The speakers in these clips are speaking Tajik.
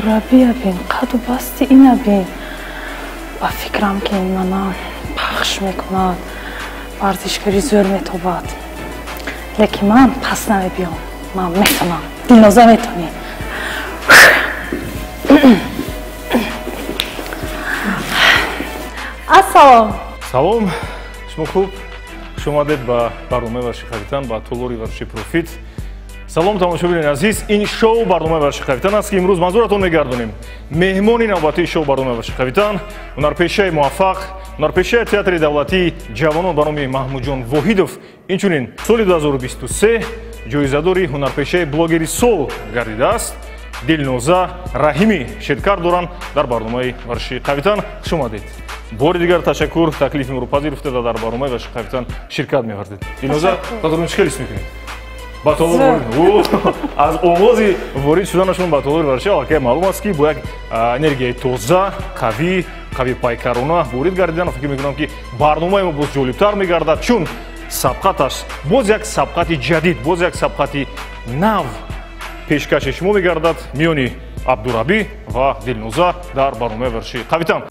عبدالربی بین قد و بست این بین با فکرم که این منم پخش میکند ورزشکاری زور میتوبد لیکن من پس نمیبیام من میتونم دلنوزا میتونی السلام سلام شما خوب شما دید با برنامه ورزشی خریدن با طولوری ورزشی پروفیت سلام тамошобинин азиз ин шоу барномаи варзиши хавитан аст ки имрӯз манзуратон мегардонем меҳмони навбатии шоу барномаи варзиши хавитан ҳунарпешаи муваффақ ҳунарпешаи театри давлатии ҷавонон ба номи маҳмудҷон воҳидов инчунин соли 2023 ҷоизадори ҳунарпешаи блогери сол гардидааст дилноза раҳимӣ шедкар доранд дар барномаи варзиши хавитан хуш омадед бори дигар ташаккур таклифимро пазируфта дар барномаи варзиши хавитан ширкат мевардед дилноза қадр чӣ хелис мекунед аз оғози ворид шуданашон ба толори варзиши аллакай маълум аст ки бо як энергияи тоза қавӣ пайкарона ворид гардидан фикр мекунам ки барномаи мо боз ҷолибтар мегардад чун сабқаташ боз як сабқати ҷадид боз як сабқати нав пешкаши шумо мегардад миёни абдурабӣ ва дилноза дар барномаи варзиши хавитан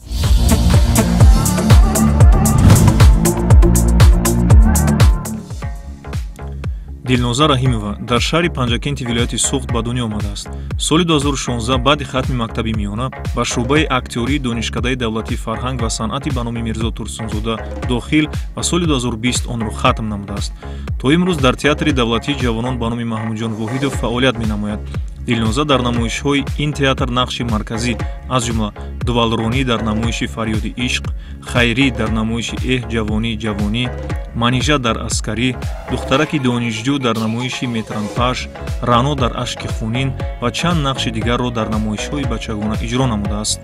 дилноза раҳимова дар шаҳри панҷакенти вилояти суғд ба дунё омадааст. Соли 2016 баъди хатми мактаби миёна ба шуъбаи актёрии донишкадаи давлатии фарҳанг ва санъати ба номи Мирзо Турсунзода дохил ва соли 2020 онро хатм намудааст. То имрӯз дар театри давлатии ҷавонон ба номи Маҳмудҷон Воҳидов фаъолият менамояд. Дилноза дар намоишҳои ин театр нақши марказӣ аз ҷумла Дувалронӣ дар намоиши Фарёди ишқ, Хайрӣ дар намоиши Эҳ ҷавонӣ ҷавонӣ, Манижа дар Аскарӣ, Духтараки донишҷӯ дар намоиши Метранпаш, Раъно дар Ашки хунин ва чанд нақши дигарро дар намоишҳои бачагона иҷро намудааст.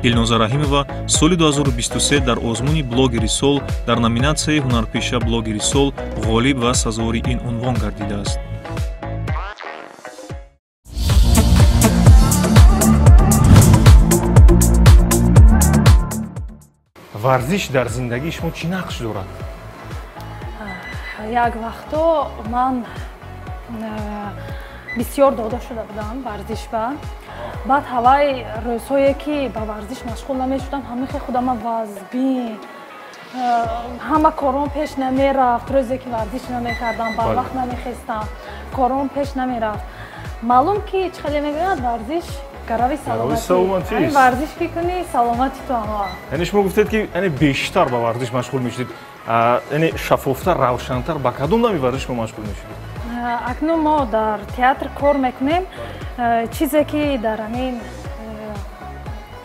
Дилноза Раҳимова соли 2023 дар озмуни блогери сол дар номинатсияи ҳунарпеша блогери сол ғолиб ва сазовори ин унвон гардидааст. варзиш дар зиндагии шумо чӣ нақш дорад? як вақто ман бисёр дода шуда будам варзишба баъд ҳавай рӯзҳое ки ба варзиш машғул намешудам ҳамихе худама вазбин ҳама корон пеш намерафт рӯзе ки варзиш намекардам ба вақт намехестам корон пеш намерафт маълум ки чӣ хеле мегӯяд варзиш гарави саломатӣ варзиш ки кунӣ саломати ту ҳама яъне шумо гуфтед ки бештар ба варзиш машғул мешудед шаффофтар равшантар ба кадом навъи варзиш мо машғул мешудед акнун мо дар театр кор мекунем чизе ки дар ҳамин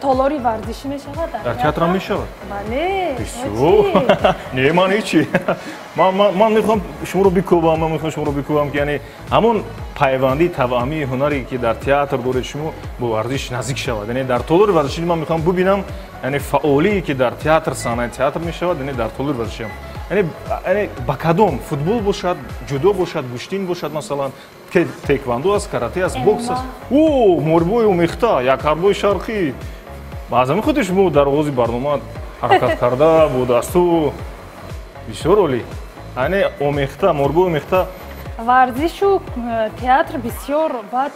толори варзишӣ мешавад дар театр ҳам мешавад бале не ман ҳечи ман мехоҳам шуморо бикӯбам ман мехоҳам шуморо бикӯбам ки яъне ҳамон пайвандии тавъамии ҳунаре ки дар театр доред шумо бо варзиш наздик шавад яъне дар толори варзишӣ ман мехоҳам бубинам яъне фаъолие ки дар театр саҳнаи театр мешавад яъне дар толори варзишӣ яъне ба кадом футбол бошад ҷудо бошад гӯштин бошад масалан теквандо аст карате аст бокс аст морбои омехта якҳарбои шарқӣ аз ҳамин хотир шумо дар оғози барнома ҳаракат карда бо дасту бисёр олӣ яъне омехта морбои омехта варзишу театр бисёр баъд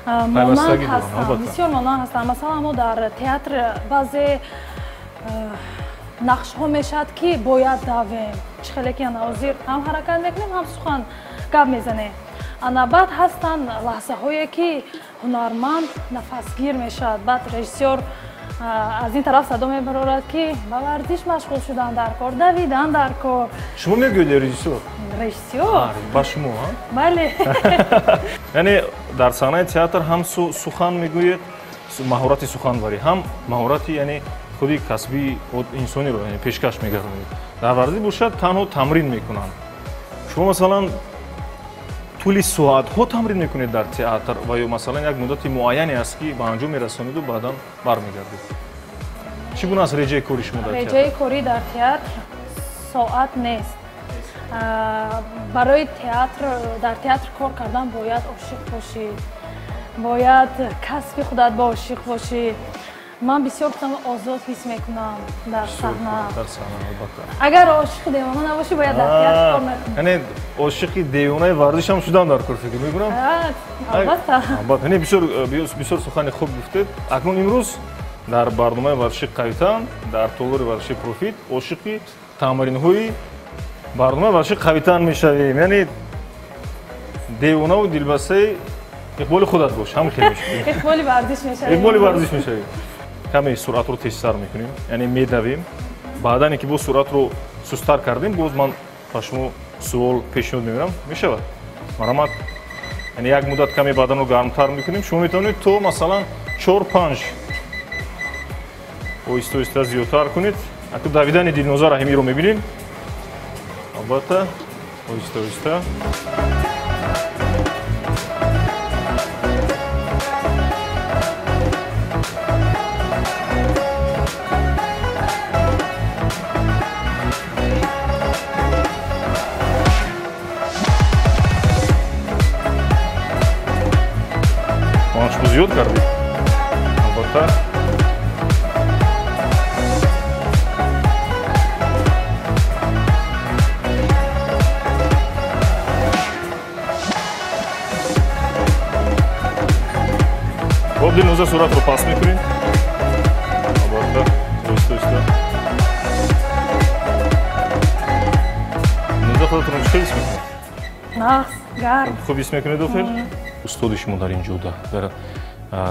монанд ҳастанд бисёр монанд ҳастанд масалан мо дар театр баъзе нақшҳо мешавад ки бояд давем чӣ хеле ки ҳозир ҳам ҳаракат мекунем ҳам сухан гап мезанем баъд ҳастанд лаҳзаҳое ки ҳунарманд нафасгир мешавад баъд режиссёр аз ин тараф садо мебарорад ки ба варзиш машғул шудан дар кор давидан дар кор шумо мегӯед режиссёр ба шумо бале яъне дар саҳнаи театр ҳам сухан мегӯед маҳорати суханварӣ ҳам маҳорати яъне худи касби инсониро пешкаш мегардонед дар варзиш бошад танҳо тамрин мекунанд шумо масалан тӯли соатҳо тамрин мекунед дар театр ва ё масалан як муддати муайяне аст ки ба анҷом мерасонеду баъдан бармегардед чӣ гуна аст реҷаи кори шумо дар театр реҷаи кори дар театр соат нест барои театр дар театр кор кардан бояд ошиқ бошӣ бояд касби худат ба ошиқ бошӣ من بسیار خودم آزاد حس میکنم در صحنه. در صحنه البته. اگر عاشق دیوانه نباشی باید در تئاتر کار نکنی. یعنی عاشق دیوانه ورزش هم شدم در کار فکر میکنم. البته. البته یعنی بسیار سخن خوب گفتید. اکنون امروز در برنامه ورزش قویتن در طولور ورزش پروفیت عاشق تمرین‌های برنامه ورزش قویتن میشویم. یعنی دیوانه و دلبسته اقبال خودت باش هم خیلی میشه. اقبال ورزش میشویم. اقبال ورزش میشویم. کمی سرعت رو تیزتر میکنیم. یعنی میدویم. بعدا اینکه با سرعت رو سست‌تر کردیم باز من پشمو سوال پیشنهاد می‌کنم میشود. مرحمت. یعنی یک مدت کمی بدن رو گرمتر میکنیم. شما میتونید تو مثلا 4-5 اویستا زیادتر کنید. اگه دویدن دینوزا رحیمی رو میبینیم. البته اویستا زیاد کردیم. البته خب دینوزا صورت رو پاس میکنیم. البته دوستا دینوزا خودتون رو چه حس میکنید؟ نه گرم. خوب حس میکنید دختر؟ استاد شما در اینجا در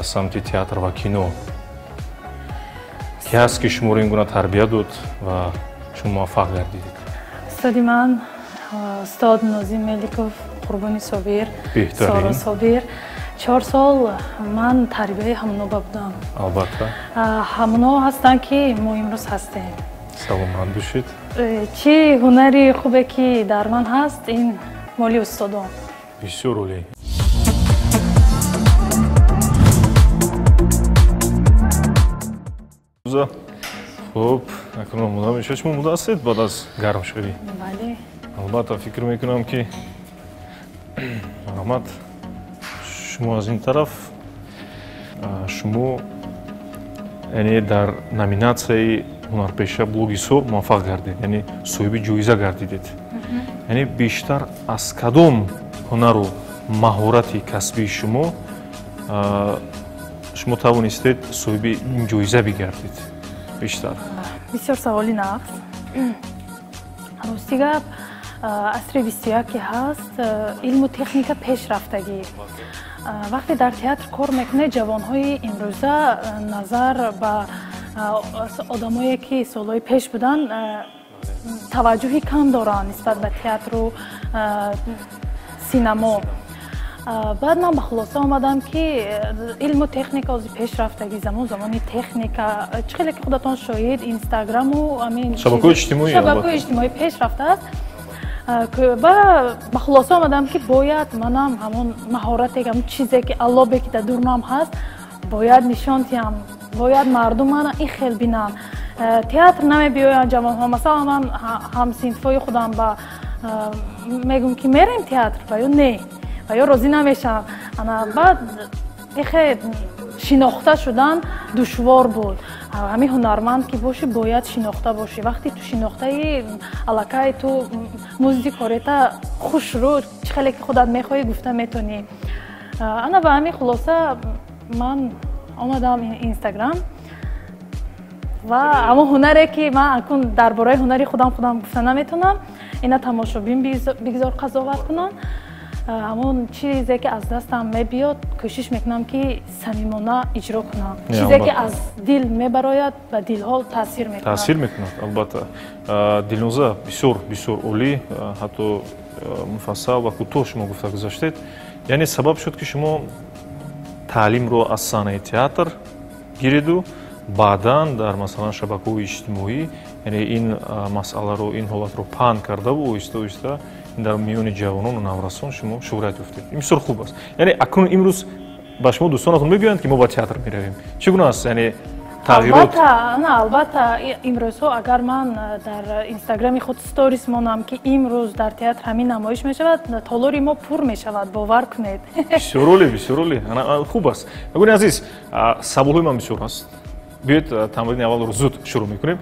سمت تئاتر و کینو کی هست که شما رو این گونه تربیت داد و شما موفق گردیدید؟ استاد من استاد نازیم ملیکوف قربانی صابر سارا صابر 4 سال من تربیت همونا بودم. البته همونا هستن که ما امروز هستیم. سلامت باشید. چی هنری خوبه که در من هست این مالی استادان. بسیار عالی. خب اکنون مدا میشه. شما مدا هستید بعد از گرم شوی؟ بله. البته فکر میکنم که مرحمت شما از این طرف شما یعنی در نامیناسیای هنرپیشه блоги صبح موفق گردید. یعنی صاحب جایزه گردیدید. یعنی بیشتر از کدام هنر و مهارت کسبی شما توانستید صاحب این جایزه بگردید بیشتر؟ بسیار سوالی نقص. راستی گپ عصر 21 هست علم و تکنیک پیشرفتگی. وقتی در تئاتر کار میکنه جوانهای امروزه نظر به آدمایی که سالهای پیش بودن توجهی کم دارن نسبت به تئاتر و سینما. بعد من به خلاصه آمدم که علم و تکنیک از پیشرفتگی زمانی تکنیکا خیلی که خودتان شاید اینستاگرام و همین شبکه‌های اجتماعی پیشرفته است که به خلاصه آمدم که باید منم همون مهارتی همون چیزی که الله بکیده دورنام هست باید نشان دهم. باید مردم من این خیلی بینن. تئاتر نمی‌بیاین جوان ها مثلا من هم صنفای خودم با میگم که میریم تئاتر یا نه و یا راضی نمیشم. انا بعد خیلی شناخته شدن دشوار بود. همین هنرمند که باشی باید شناخته باشی. وقتی تو شناخته ای علاقه تو موزیک کاریتا خوش رو خیلی که خودت میخوای گفته میتونی. انا به همین خلاصه من آمدم اینستاگرام و اما هنری که من اکنون درباره هنری خودم گفته نمیتونم اینا تماشابین بگذار قضاوت کنن. همون چیزی که از دستم میبیاد کوشش میکنم که صمیمانه اجرا کنم. چیزی که از دل میبراید و دلها تاثیر میکنه. تاثیر میکنه البته. دلنوزا بسیار عالی حتی مفصل و کوتاه شما گفته گذاشتید. یعنی سبب شد که شما تعلیم رو از صحنه تئاتر گیرید و بعداً در مثلا شبکه‌های اجتماعی یعنی این مسئله رو این حالت رو پهن کرده و اویستا در میان جوانان و نورسان شما شهرت یافتید. این بسیار خوب است. یعنی اکنون امروز با شما دوستانتون میگویند که ما با تئاتر میرویم. چگونه است یعنی تغییرات؟ البته امروزها اگر من در اینستاگرام خود استوریز مونم که امروز در تئاتر همین نمایش میشود تالاری ما پر میشود باور کنید. بسیار عالی. خوب است. بگویید عزیز سوال‌های من بسیار است. بیاید تمرین اول رو زود شروع میکنیم.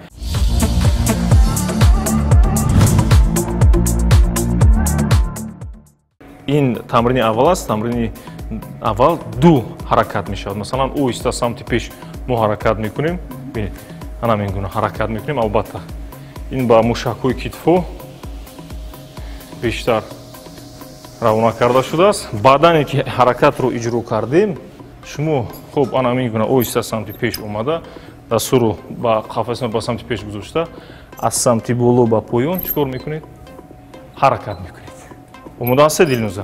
این تمرین اول است. تمرین اول دو حرکت میشود. مثلا اویستا سمت پیش ما حرکت میکنیم. ببینید همین گونه حرکت میکنیم. البته این با مشکوی کتفو بیشتر روانه کرده شده است. بعدن که حرکت رو اجرا کردیم شما خوب همین گونه اویستا سمت پیش اومده دست رو با قفس با سمت پیش گذاشته از سمت بالا با پایین چیکار میکنید؟ حرکت میکنید. اومده است دلنوزا.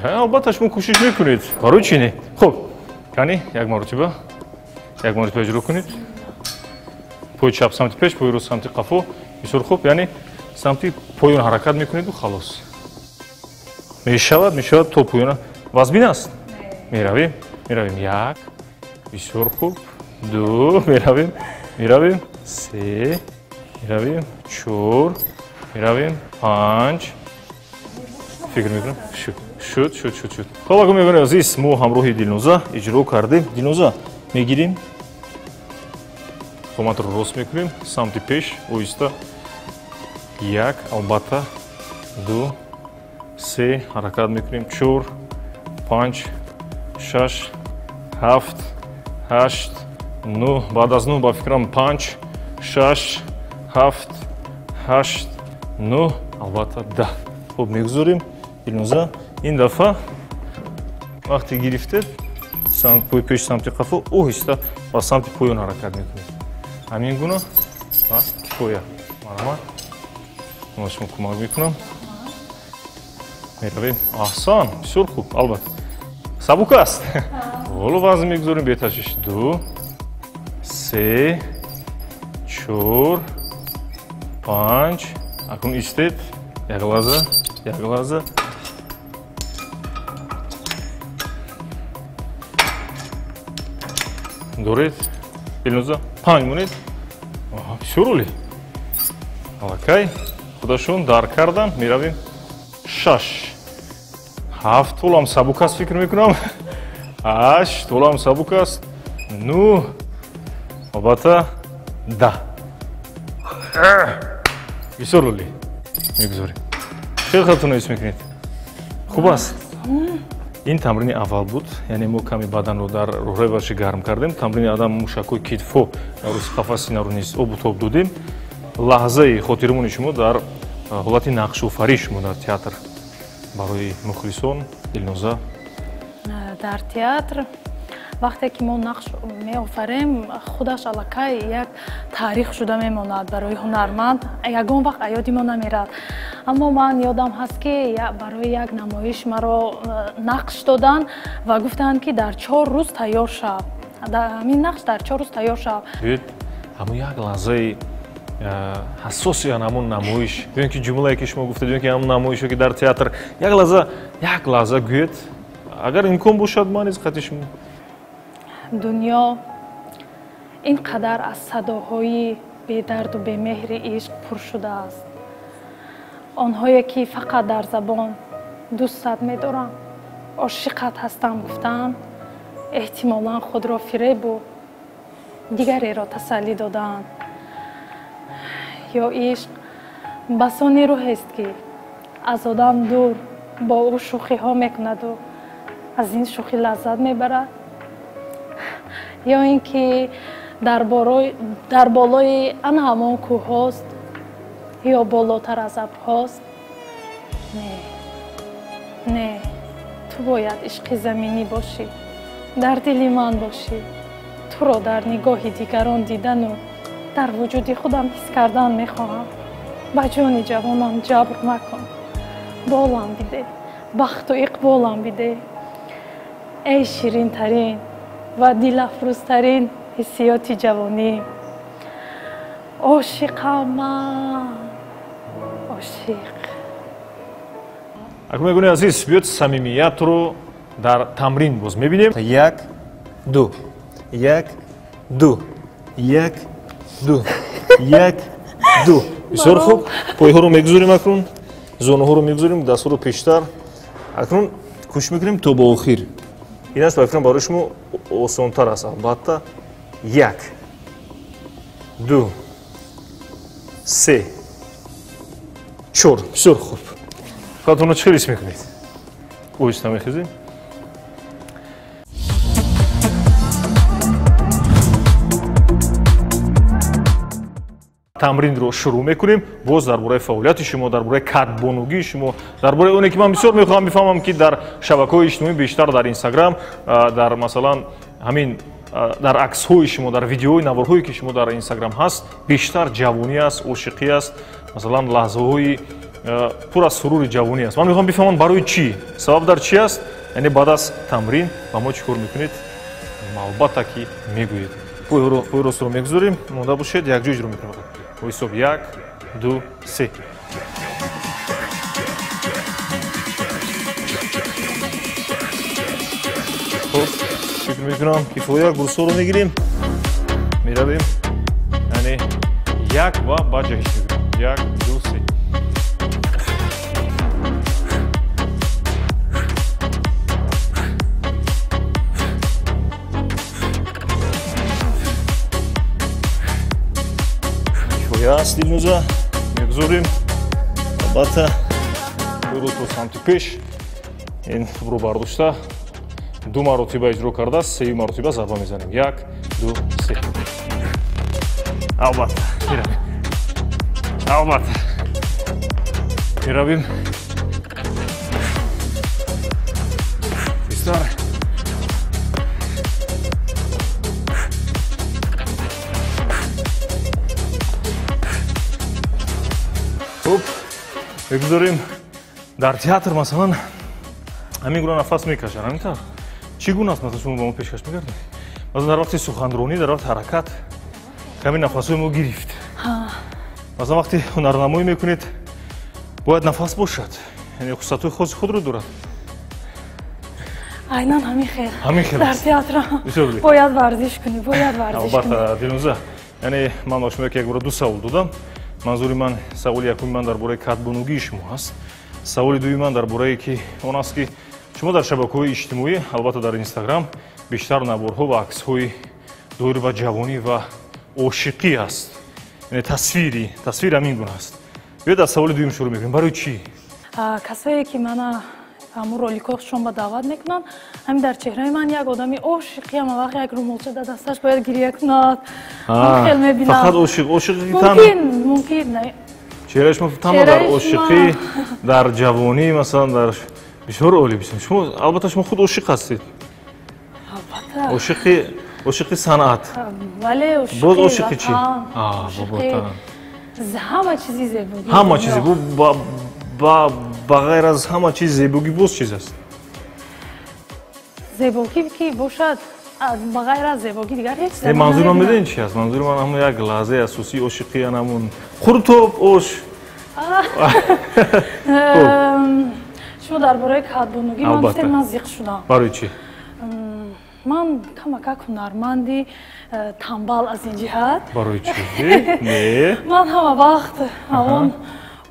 البته شما کوشش میکنید. برای چی نه؟ خب یعنی یک مرتبه اجرا کنید. پای چپ سمت پیش، پای راست سمت قفا. بسیار خوب. یعنی سمت پایین حرکت میکنید و خلاص. میشود تا پایین وزبین است. میرویم یک. بسیار خوب. دو. میرویم سه. میرویم چهار. میرویم پنج. فکر میکنم شد. خب اگه میگونیم عزیز ما همراه دلنوزا اجرا کردیم. دلنوزا میگیریم قامت رو راست میکنیم سمت پیش اویستا یک البته دو سه حرکت میکنیم چهار پنج شش هفت هشت نه بعد از نه با فکرم پنج شش هفت هشت نه البته ده. خب میگذاریم دلنوزا این دفعه وقتی گرفتید سمت پای پیش سمت قفا اوهسته با سمت پایین حرکت میکنید. همین گونه کفایه من شما کمک میکنم. میرویم احسان بسیار خوب. البته سبک است. حالا وزن میگذاریم به تشویش دو سه چهار پنج. اکنون ایستید یک لحظه دارید دلنوزا 5 مونید. بسیار عالی. اوکی خودشون در کردن. میرویم 6 7 طول هم سبک است فکر میکنم. 8 طول هم سبک است. 9 البته 10. بسیار عالی. میگذاریم. خیلی خودتون حس میکنید. خوب است. این تمرین اول بود. یعنی ما کمی بدن رو در روی گرم کردیم. تمرین آدم موشکوی کتفو روز قفس سینه رو نیست آب دادیم. لحظه خاطرمون شما در حالت نقش آفرینی شما در تئاتر برای مخلصان دلنوزا. در تئاتر وقتی که ما نقش می‌آفریم خودش الکی یک تاریخ شده میماند برای هنرمند. یگان وقت یادمان نمیرد. اما من یادم هست که برای یک نمایش مرا نقش دادن و گفتند که در 4 روز تیار شد. همین نقش در 4 روز تیار شد. همون یک لحظه حساسی همون نمایش. ببین که جمله‌ای که شما گفتید که همون نمایشی که در تئاتر یک لحظه گوید اگر امکان باشد من از خاطرش دنیا اینقدر از صداهای بی‌درد و بی‌مهر عشق پر شده است. آنهایی که فقط در زبان دوستت می‌دارم عاشقت هستم گفتند احتمالاً خود را فریب و دیگری را تسلی دادند. یا عشق بسانی روح است که از آدم دور با او شوخی ها میکند و از این شوخی لذت میبرد. یا اینکه در بالای آن همان کوه هاست یا بالاتر از ابر هاست. نه تو باید عشق زمینی باشی، در دل من باشی. تو را در نگاه دیگران دیدن و در وجود خودم حس کردن میخواهم. با جان جوانم جبر مکن، بالم بده، بخت و اقبالم بده. ای شیرین ترین و دل افروز ترین حسیات جوانی. عاشقم من، عاشق. اکنون میگونی عزیز بیاد صمیمیت رو در تمرین باز میبینیم. یک دو یک دو یک دو یک دو. بسیار خوب. پای ها رو میگذاریم. اکنون زانو ها رو میگذاریم، دست ها رو پیشتر. اکنون کوشش میکنیم تا با آخر. این است فکرم برای شما آسان تر است. البته як, ду, се, чор. Бисёр хуб. Хатуно чӣ рис мекунед? Оҳиста мехӯзем. тамринро шурӯъ мекунем. Боз дар бораи фаъолияти шумо, дар бораи катбонугии шумо, дар бораи оне ки ман бисёр мехоҳам бифаҳмам ки дар шабакаҳои иҷтимоӣ, бештар дар Инстаграм, дар масалан ҳамин дар аксҳои шумо, дар видеоҳои наворҳое ки шумо дар Инстаграм ҳаст, бештар ҷавонӣ аст, ошиқӣ аст, масалан лаҳзаҳои пур аз сурури ҷавонӣ аст. Ман мехоҳам бифаҳмам барои чӣ? Сабаб дар чӣ аст? Яъне баъд аз тамрин ба мо чӣ кор мекунед? Албатта ки мегӯед. Пои ростро мегузорем, монда бошед, якҷо иҷро мекунем. ҳисоб 1, 2, 3. хуб, фикр мекунам кифоя, гурсоро мегирем, меравем. Яъне 1 ва баъд ҷаҳиш мегирем. 1, 2, 3. Кифоя дилноза мегузорем. Албатта рӯро то самти пеш ин хубро бардошта 2 маротиба иҷро карда 3 маротиба зарба мезанем. 1, 2, 3. Албатта миравем. Албатта миравем. Бистар. Хуб, мегузорем. Дар театр масалан ҳамин гуна нафас мекашад. Ҳамин тавр чӣ гуна аст масалан шумо ба мо пешкаш мекардед? Масалан дар вақти суханронӣ, дар вақти ҳаракат каме нафасҳои мо гирифт. Масалан вақти ҳунарнамоӣ мекунед, бояд нафас бошад. Яъне хусусиятҳои хоси худро дорад. айнан ҳамин хел. Ҳамин хел. Дар театр бояд варзиш кунӣ, бояд варзиш кунӣ. Албатта Дилноза, яъне ман ба шумо як бора 2 савол додам. Манзури ман, саволи якуми ман дар бораи катбонугии шумо ҳаст. Саволи дуюми ман дар борае ки он аст ки шумо дар шабакаҳои иҷтимоӣ, албатта дар Инстаграм, бештар наворҳо ва аксҳои доир ба ҷавонӣ ва ошиқӣ аст. Яъне тасвир ҳамин гуна аст. Биёед аз саволи дуюм шурӯъ мекунем. Барои чӣ? Касое ки мана ҳамун роликҳошон ба даъват мекунанд, ҳамин дар чеҳраи ман як одами ошиқиам, вақт як румолча дар дасташ бояд гирия кунад. Ман хел мебинам. Фақат ошиқи тан? Мумкин, не. Чеҳраи шумо тама дар ошиқӣ, дар ҷавонӣ, масалан дар бисёр олӣ бисем. Шумо албатта шумо худ ошиқ ҳастед. Албатта. Ошиқи санъат. Вале ошиқи. Боз ошиқи чӣ? Ҳама чизи зебогӣ. Ҳама чизи ба ғайр аз ҳама чиз зебогӣ боз чиз аст? Зебогӣ ки бошад, ба ғайр аз зебогӣ дигар ҳеч чиз. Манзури ман медонед чӣ аст? Манзури ман ҳамон як лаҳзаи асосии ошиқи ҳамон хуртоб ош. шумо дар бораи катбонугӣ ман гуфтем ман зиқ шудам. Барои чӣ? ман камакак ҳунарманди тамбал аз ин ҷиҳат. Барои чӣ? Не. ман ҳама вақт ҳамон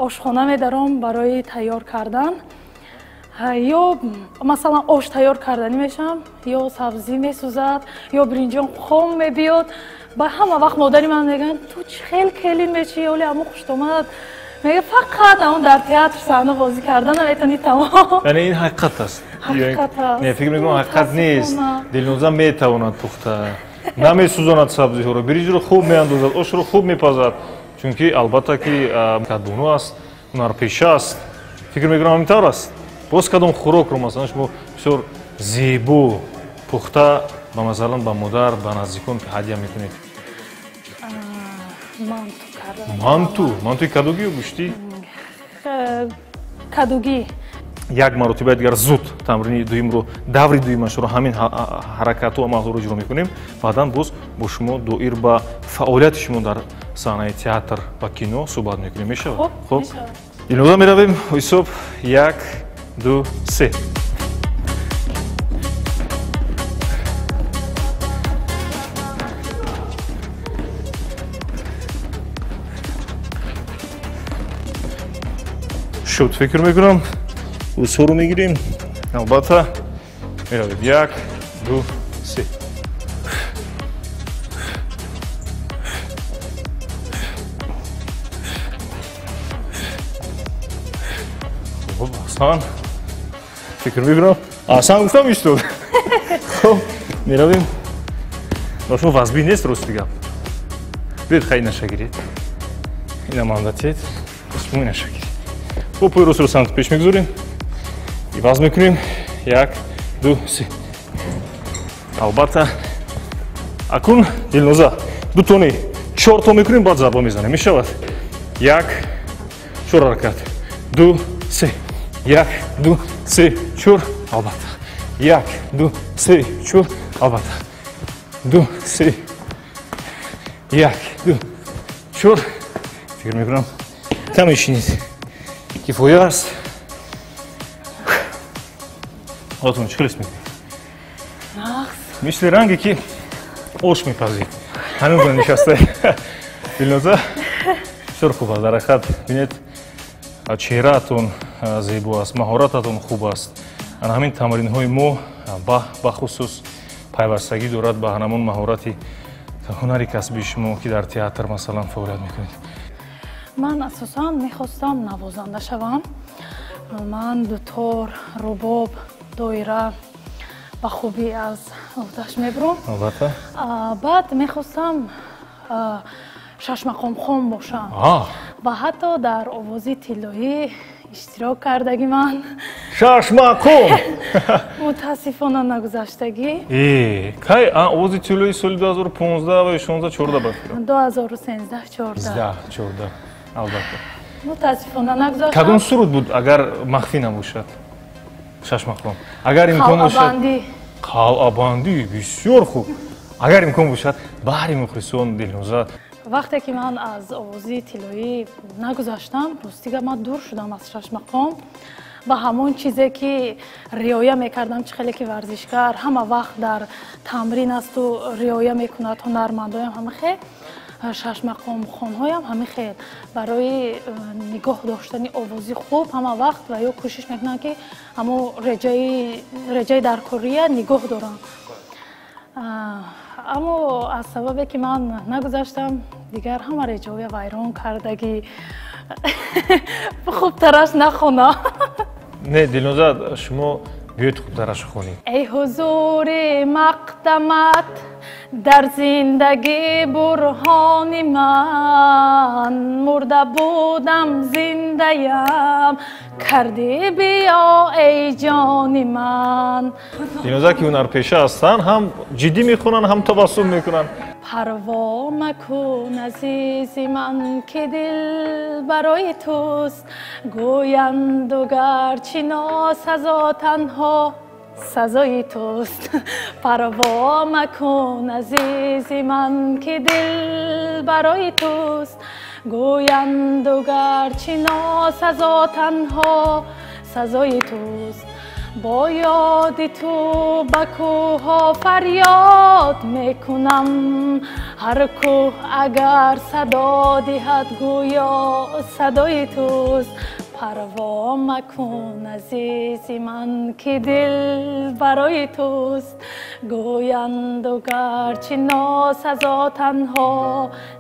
ошхона медаром барои тайёр кардан. ё масалан ош тайёр карданӣ мешавам, ё сабзӣ месӯзад, ё бринҷон хом мебиёд. ба ҳама вақт модари ман мегӯянд ту чӣ хел келин мечӣ, оли ҳамон хуштомад. мега фақат ҳамон дар театр саҳнабозӣ кардан наметавонӣ тамом. Яъне ин ҳақиқат аст. Ҳақиқат аст. Не, фикр мекунам ҳақиқат нест. Дилноза метавонад пухта. Намесӯзонад сабзиҳоро, биринҷиро хуб меандозад, ошро хуб мепазад. Чунки албатта ки катбону аст, ҳунарпеша аст. Фикр мекунам ҳамин тавр аст. Боз кадом хӯрокро масалан шумо бисёр зебо пухта ба масалан ба модар, ба наздикон ҳадия мекунед? Мантуи кадугӣ ё гӯшти? Кадугӣ. Як маротиба дигар зуд тамрини дуюмро, даври дуюмашро ҳамин ҳаракату амалҳоро иҷро мекунем. Баъдан боз бо шумо доир ба фаъолияти шумо дар саҳнаи театр ва кино суҳбат мекунем. Мешавад? Хуб. Илова меравем. ҳисоб 1, 2, 3. шуд фикр мекунам. Рӯзҳоро мегирем. Албатта меравем. 1, 2, 3. осан фикр мекунам асан гуфтам истод хоб меравем шумо вазбин нест рости гап бед хай нашагиред ина мандатиет шумо нашагиред хоб пӯй росро самти пеш мегузорем и ваз мекунем 1 2 3 албатта акун дилноза дутони 4 то мекунем баъд зарба мезанем мешавад 1 4 ҳаракат 2 3 1 2 3 4 албатта 1 2 3 4 албатта 2 3 1 2 4 фикр мекунам каме шинид кифоя аст ҳолатон чӣ хелес мекунед мисли ранге ки ош мепазед ҳамин гуна нишаста дилноза бисёр хуб аст дар ҳақиқат бинед чеҳраатон зебо аст маҳорататон хуб аст ана ҳамин тамринҳои мо бахусус пайвастагӣ дорад ба ҳамон маҳорати ҳунари касби шумо ки дар театр масалан фаъолият мекунед ман асосан мехостам навозанда шавам ман дутор рубоб доира ба хубӣ аз оташ мебурам албатта баъд мехостам шашмақомхон бошам ва ҳатто дар овози тиллоӣ иштирок кардагӣ ман шашмақом мутаассифона нагузаштагӣ кай овози тиллоӣ соли 2015 ва 16-14 бад 2013-14 албатта мутаассифона нагузаштам кадом суруд буд агар махфӣ набошад шашмақом агар имкон бошад қалъабандӣ бисёр хуб агар имкон бошад баҳри мухлисон дилноза вақте ки ман аз овози тиллоӣ нагузаштам ростига ман дур шудам аз шашмақом ба ҳамон чизе ки риоя мекардам чӣ хеле ки варзишгар ҳама вақт дар тамрин асту риоя мекунад ҳунармандоям ҳама хел шашмақомхонҳоям ҳама хел барои нигоҳ доштани овози хуб ҳама вақт ва ё кӯшиш мекунанд ки ҳамо реҷаи даркория нигоҳ доранд аммо аз сабабе ки ман нагузаштам дигар ҳама реҷаҳоя вайрон кардагӣ хубтараш нахона не дилноза шумо биёед хубтараш хонед эй ҳузури мақдамат дар зиндагӣ бурҳони ман мурда будам зиндаям кардӣ биё эй ҷони ман дилноза ки ҳунарпеша ҳастанд ҳам ҷиддӣ мехонанд ҳам табассум мекунанд парво макун азизи ман ки дил барои туст гӯянду гарчи носазо танҳо сазои туст парво макун азизи ман ки дил барои туст гӯянду гарчи носазо танҳо сазои туст бо ёди ту ба кӯҳҳо фарёд мекунам ҳар кӯҳ агар садо диҳад гӯё садои туст парво макун азизи ман ки дил барои туст гӯянду гарчи носазо танҳо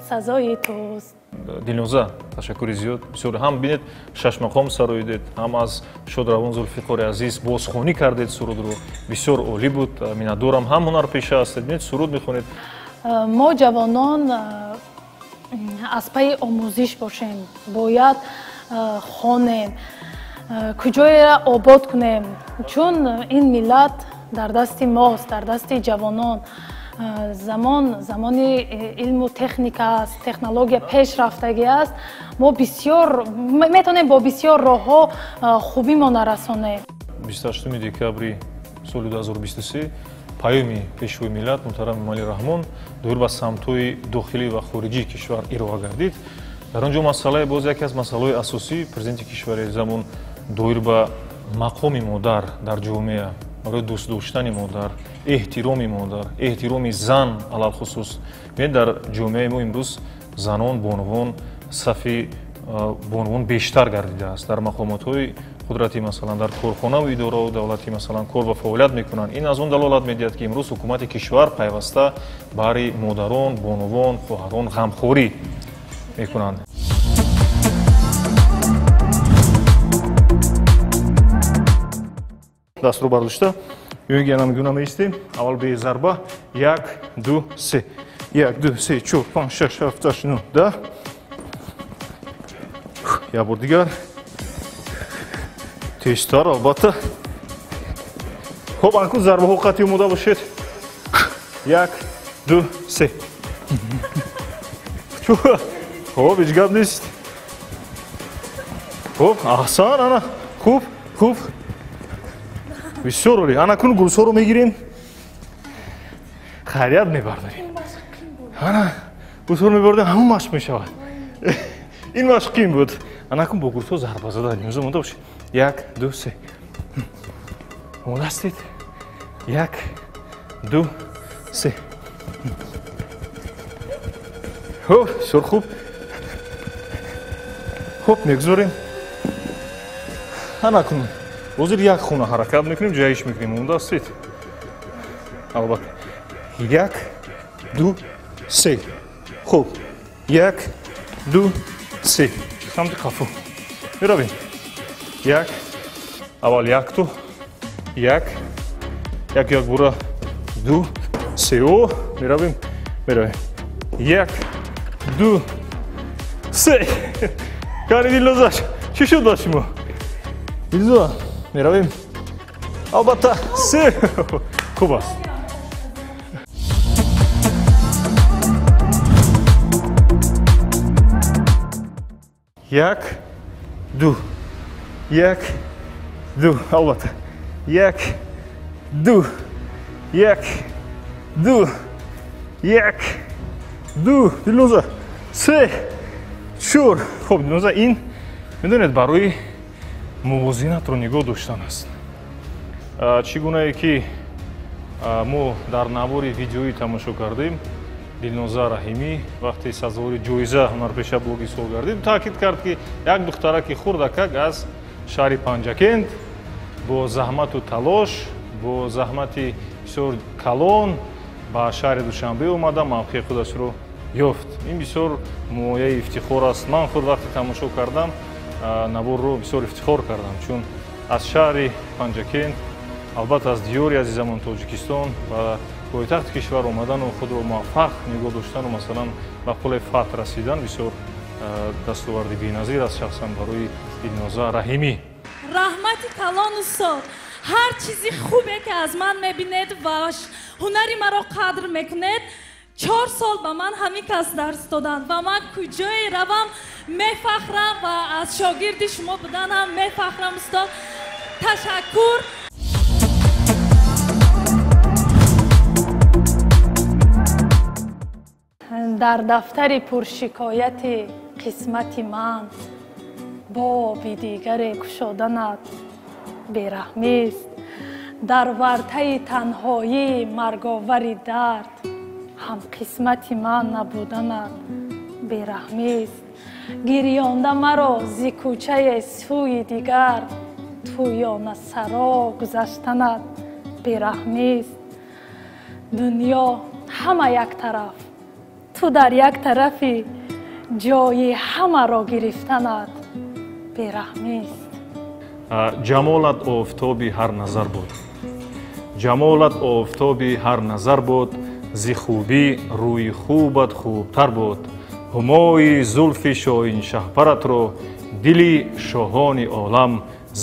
сазои туст дилноза ташаккури зиёд бисёр ҳам бинед шашмақом сароидед ҳам аз шодравон зулфиқори азиз бозхонӣ кардед сурудро бисёр олӣ буд миннатдорам ҳам ҳунарпеша ҳастед бинед суруд мехонед мо ҷавонон аз пайи омӯзиш бошем бояд хонем куҷоеро обод кунем чун ин миллат дар дасти мост дар дасти ҷавонон замони илму техника аст технология пешрафтагӣ аст мо бисёр метавонем бо бисёр роҳҳо хубимона расонем 28 декабри соли 2023 паёми пешвои миллат муҳтарам эмомалӣ раҳмон доир ба самтҳои дохилӣ ва хориҷии кишвар ироа гардид дар он ҷо масъалаи боз яке аз масъалаҳои асосии президенти кишвари замон доир ба мақоми модар дар ҷомеа барои дӯст доштани модар эҳтироми модар эҳтироми зан алалхусус бинед дар ҷомеаи мо имрӯз занон бонувон сафи бонувон бештар гардидааст дар мақомотҳои қудрати масалан дар корхонаву идораҳои давлатӣ масалан кор ва фаъолият мекунанд ин аз он далолат медиҳад ки имрӯз ҳукумати кишвар пайваста баҳри модарон бонувон хоҳарон ғамхорӣ мекунанд дастро бардошта ёги ана мегӯна меистем аввал бе зарба 1 2 3 1 2 3 4 5 6 7 8 9 10 я бор дигар тезтар албатта хоб анку зарбаҳо қатъи омода бошед 1 2 3 хоб ҳеҷ гап нест хоб аҳсан ана хуб хуб бисёр олӣ ана кун гулсоро мегирем хайрият мебардорем ана гулсоро мебардорем ҳамон машқ мешавад ин машқ қин буд ана кун бо гулсо зарба зада низо монда бошед 1 2 3 омода ҳастед 1 2 3 хуб бисёр хуб хуб мегузорем ана кун ҳозир як хона ҳаракат мекунем ҷайиш мекунем омода ҳастед албатта 1 2 3 хуб 1 2 3 самти қафу меравем 1 аввал 1 то 1 1 бура 2 3 о меравем 1 2 3 кани Дилноза чӣ шуд ба шумо Дилноза меравем албатта 3 хуб аст як ду як ду албатта як ду як ду як ду Дилноза 3 4 хуб Дилноза ин медонед барои мувозинатро нигоҳ доштан аст чӣ гунае ки мо дар навори видеоӣ тамошо кардем Дилноза Раҳимӣ вақте сазовори ҷоиза ҳунарпеша блоги сол гардид таъкид кард ки як духтараки хурдакак аз шаҳри Панҷакент бо заҳмату талош бо заҳмати бисёр калон ба шаҳри Душанбе омада мавқеи худашро ёфт ин бисёр мояи ифтихор аст ман худ вақте тамошо кардам наворро бисёр ифтихор кардам чун аз шаҳри Панҷакент албатта аз диёри азизамон Тоҷикистон ва пойтахти кишвар омадану худро муваффақ нигоҳ доштану масалан ба пуле фатҳ расидан бисёр дастоварди беназир аст шахсан барои Дилноза Раҳимӣ раҳмати калону сол ҳар чизи хубе ки аз ман мебинед ва ҳунари маро қадр мекунед 4 сол ба ман ҳамин кас дарс доданд ва ман куҷое равам мефахрам ва аз шогирди шумо буданам мефахрам устод ташаккур дар дафтари пуршикояти қисмати ман боби дигаре кушоданат бераҳмист дар вартаи танҳоии марговари дард ҳам қисмати ман набуданат бераҳмист гирёнда маро зи кӯчае сӯи дигар тӯёна саро гузаштанат бераҳмист дунё ҳама як тараф ту дар як тарафи ҷои ҳамаро гирифтанат бераҳмист ҷамолат офтоби ҳар назар буд ҷамолат офтоби ҳар назар буд зи хубӣ рӯи хубат хубтар буд ҳумои зулфи шоҳиншаҳпаратро дили шоҳони олам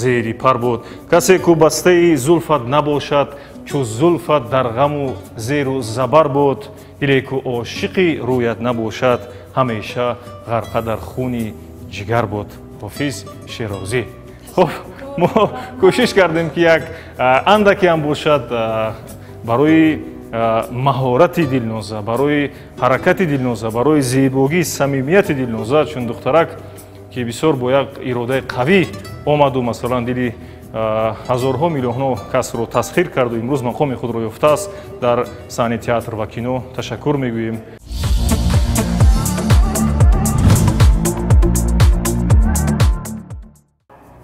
зери пар буд касе ку бастаи зулфат набошад чу зулфат дар ғаму зеру забар буд диле ку ошиқи рӯят набошад ҳамеша ғарқа дар хуни ҷигар буд ҳофиз Шерозӣ хуб мо кӯшиш кардем ки як андаке ҳам бошад барои маҳорати Дилноза барои ҳаракати Дилноза барои зебогии самимияти Дилноза чун духтарак ки бисёр бо як иродаи қавӣ омаду масалан дили ҳазорҳо миллионҳо касро тасхир карду имрӯз мақоми худро ёфтааст дар саҳни театр ва кино ташаккур мегӯем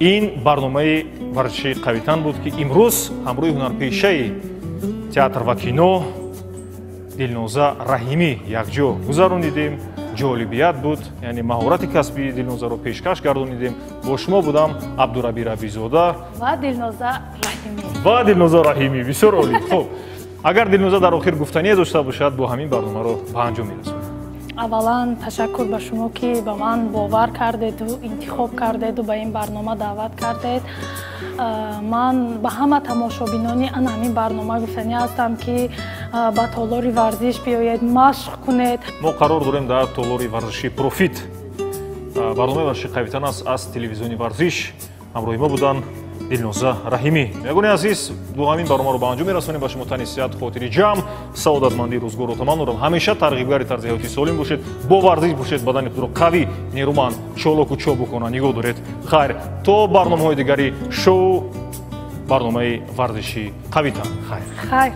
ин барномаи варзиши қавитан буд ки имрӯз ҳамроҳи ҳунарпешаи театр ва кино Дилноза Раҳимӣ якҷо гузаронидем ҷолибият буд, яъне маҳорати касбии Дилнозаро пешкаш гардонидем. Бо шумо будам Абдураби Рабизода ва Дилноза Раҳимӣ. ва Дилноза Раҳимӣ. Бисёр олӣ. Хуб, агар Дилноза дар охир гуфтание дошта бошад, бо ҳамин барномаро ба анҷом мерасонем. аввалан ташаккур ба шумо ки ба ман бовар кардеду интихоб кардеду ба ин барнома даъват кардед. ман ба ҳама тамошобинони ана ҳамин барнома гуфтанӣ ҳастам ки ба толори варзиш биёед, машқ кунед. мо қарор дорем дар толори варзиши профит. барномаи варзиши қавитан аст аз телевизиони варзиш. ҳамроҳи мо буданд Дилноза Раҳимӣ. Ягони азиз, бо ҳамин барномаро ба анҷом мерасонем. ба шумо тани сиҳат, хотири ҷамъ, саодатмандӣ, рӯзгорро таман дорам. ҳамеша тарғибгари тарзи ҳаёти солим бошед, бо варзиш бошед, бадани худро қавӣ, нерӯманд, чолоку чобукона нигоҳ доред. Хайр, то барномаҳои дигари шоу барномаи варзиши Қавитан. Хайр. Хайр.